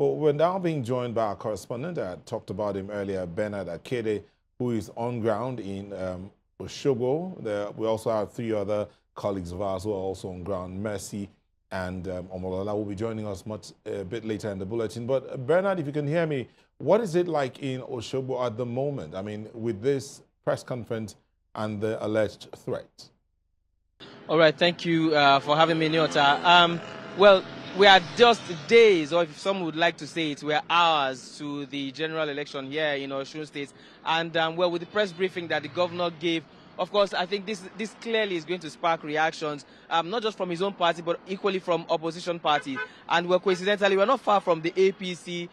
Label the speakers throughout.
Speaker 1: But we're now being joined by our correspondent. I talked about him earlier, Bernard Akede, who is on ground in Osogbo. We also have three other colleagues of ours who are also on ground, Mercy and Omolola will be joining us a bit later in the bulletin. But Bernard, if you can hear me, what is it like in Osogbo at the moment? I mean, with this press conference and the alleged threat.
Speaker 2: All right, thank you for having me, Nyota. Well, we are just days, or if some would like to say it, we are hours to the general election here in Osun State. And well, with the press briefing that the governor gave, of course, I think this clearly is going to spark reactions, not just from his own party, but equally from opposition parties. And well, coincidentally, we're not far from the APC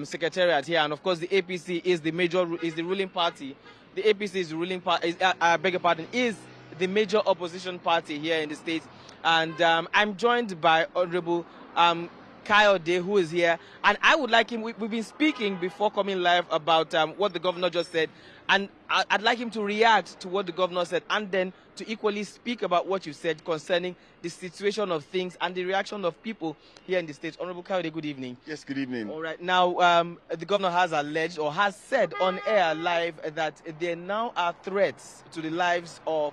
Speaker 2: secretariat here. And of course, the APC is the ruling party. The APC is the ruling party. I beg your pardon, is the major opposition party here in the state. And I'm joined by Honorable Kayode, who is here. And I would like him, we've been speaking before coming live about what the governor just said. And I'd like him to react to what the governor said and then to equally speak about what you said concerning the situation of things and the reaction of people here in the state. Honorable Kayode, good evening.
Speaker 3: Yes, good evening.
Speaker 2: All right. Now, the governor has alleged or has said on air live that there now are threats to the lives of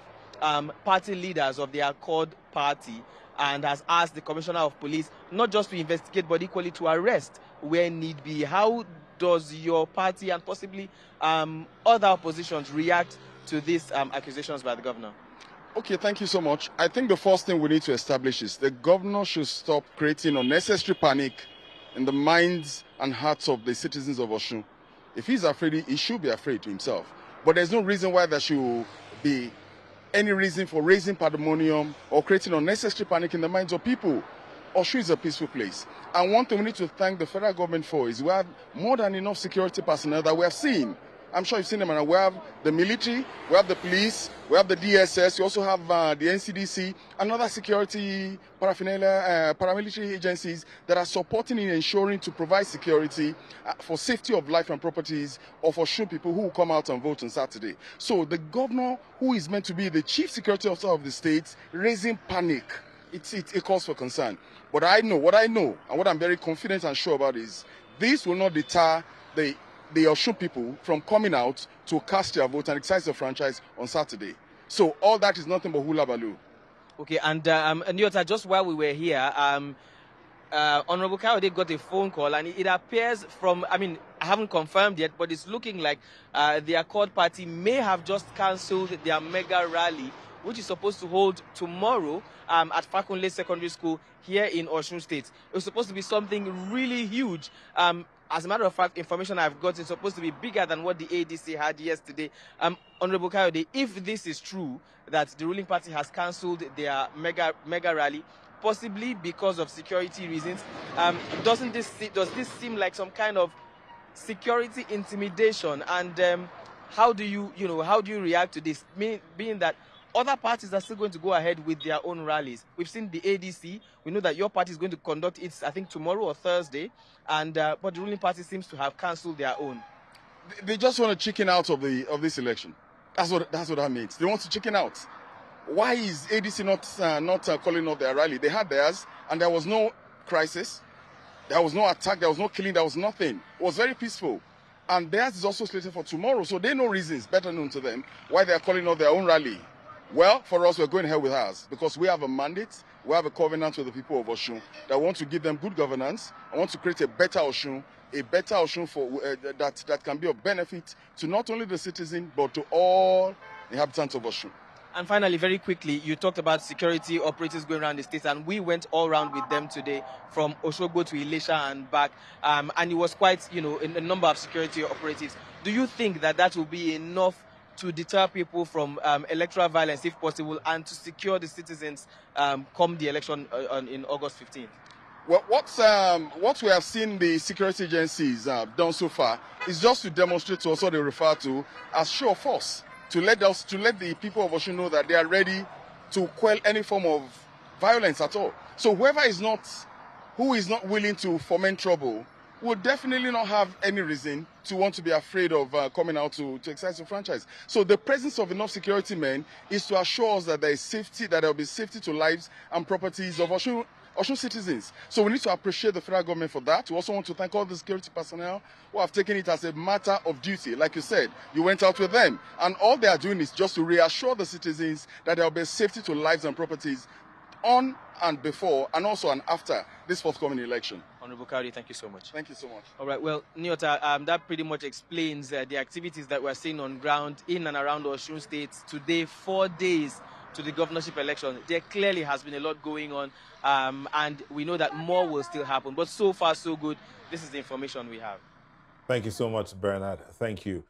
Speaker 2: party leaders of the Akede party, and has asked the commissioner of police not just to investigate but equally to arrest where need be. How does your party and possibly other oppositions react to these accusations by the governor?
Speaker 3: Okay, thank you so much. I think the first thing we need to establish is the governor should stop creating unnecessary panic in the minds and hearts of the citizens of Osun. If he's afraid, he should be afraid to himself. But there's no reason why there should be any reason for raising pandemonium or creating unnecessary panic in the minds of people. Osun is a peaceful place. And one thing we need to thank the federal government for is we have more than enough security personnel that we have seen. I'm sure you've seen them, and we have the military, we have the police, we have the DSS, we also have the NCDC, and other security paramilitary agencies that are supporting in ensuring to provide security for safety of life and properties of Osun people who will come out and vote on Saturday. So the governor, who is meant to be the chief security officer of the state, raising panic, it calls for concern. But what I know, and what I'm very confident and sure about is this will not deter the Osun people from coming out to cast their vote and exercise the franchise on Saturday. So all that is nothing but hula baloo.
Speaker 2: Okay, and Nyota, just while we were here, Honorable Kayode got a phone call, and it appears from, I mean, I haven't confirmed yet, but it's looking like the Akede party may have just cancelled their mega rally, which is supposed to hold tomorrow at Fakunle Secondary School here in Osun State. It was supposed to be something really huge. As a matter of fact, information I've got is supposed to be bigger than what the ADC had yesterday. Honorable Kayode, if this is true, that the ruling party has cancelled their mega rally, possibly because of security reasons, does this seem like some kind of security intimidation? And how do you react to this, being that other parties are still going to go ahead with their own rallies? We've seen the ADC. We know that your party is going to conduct its, I think, tomorrow or Thursday, and but the ruling party seems to have cancelled their own.
Speaker 3: They just want to chicken out of this election. That's what that means. They want to chicken out. Why is ADC not calling off their rally? They had theirs, and there was no crisis. There was no attack. There was no killing. There was nothing. It was very peaceful. And theirs is also slated for tomorrow, so they know reasons better known to them why they are calling off their own rally. Well, for us, we're going ahead with ours because we have a mandate, we have a covenant with the people of Osun that want to give them good governance. I want to create a better Osun for that can be of benefit to not only the citizen but to all inhabitants of Osun.
Speaker 2: And finally, very quickly, you talked about security operatives going around the state, and we went all around with them today from Osogbo to Ilesha and back, and it was quite, a number of security operatives. Do you think that will be enough to deter people from electoral violence, if possible, and to secure the citizens come the election in August 15th?
Speaker 3: Well, what we have seen the security agencies done so far is just to demonstrate to us what they refer to as show of force, to let the people of Osun know that they are ready to quell any form of violence at all. So who is not willing to foment trouble would definitely not have any reason to want to be afraid of coming out to exercise the franchise. So the presence of enough security men is to assure us that there is safety, that there will be safety to lives and properties of Osun Osun citizens. So we need to appreciate the federal government for that. We also want to thank all the security personnel who have taken it as a matter of duty. Like you said, you went out with them. And all they are doing is just to reassure the citizens that there will be safety to lives and properties on and before and also and after this forthcoming election.
Speaker 2: Honorable Kayode, thank you so much.
Speaker 3: Thank you so much.
Speaker 2: All right, well, Nyota, that pretty much explains the activities that we're seeing on ground in and around Osun State today, 4 days to the governorship election. There clearly has been a lot going on, and we know that more will still happen. But so far, so good. This is the information we have.
Speaker 1: Thank you so much, Bernard. Thank you.